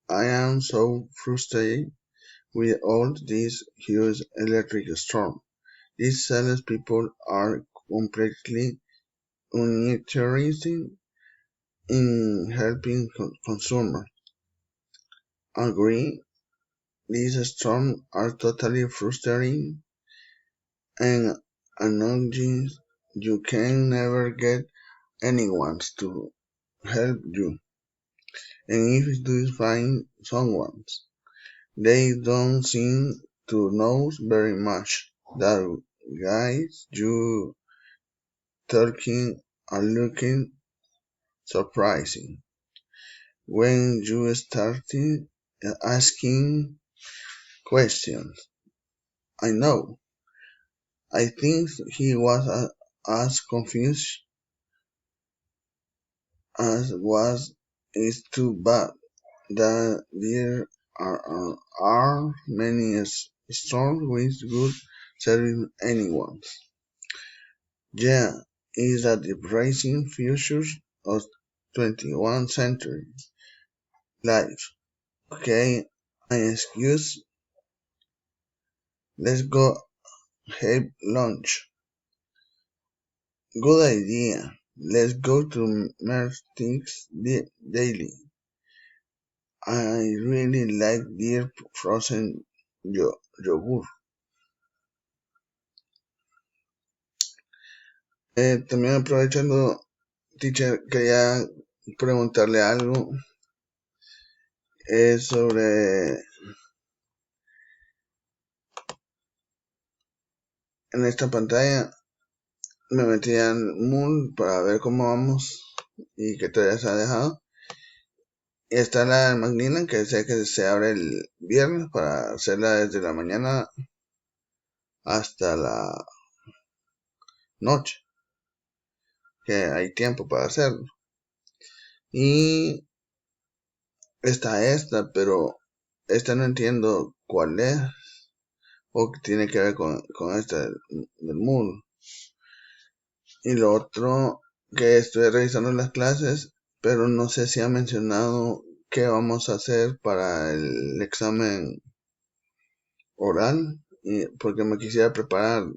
I am so frustrated with all this huge electric storm. These salespeople are completely uninterested in helping consumers. Agree, these storms are totally frustrating and annoying. You can never get anyone to help you. And if you do find someone, they don't seem to know very much. That guys you talking are looking surprising. When you started asking questions, I know. I think he was as confused as was. It's too bad that there are many storms with good serving anyone. Yeah, is a depressing future of 21st century life. Okay, I excuse. Let's go have lunch. Good idea. Let's go to Mertick's Daily. I really like their frozen yogurt. También aprovechando, teacher, quería preguntarle algo sobre en esta pantalla me metí en Moon para ver cómo vamos y que todavía se ha dejado. Y está la Macmillan que sé que se abre el viernes para hacerla desde la mañana hasta la noche, que hay tiempo para hacerlo. Y está esta, pero esta no entiendo cuál es o que tiene que ver con esta del Moon. Y lo otro que estoy revisando las clases, pero no sé si ha mencionado qué vamos a hacer para el examen oral, porque me quisiera preparar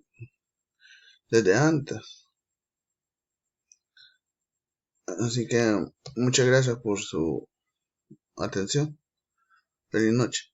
desde antes. Así que muchas gracias por su atención. Feliz noche.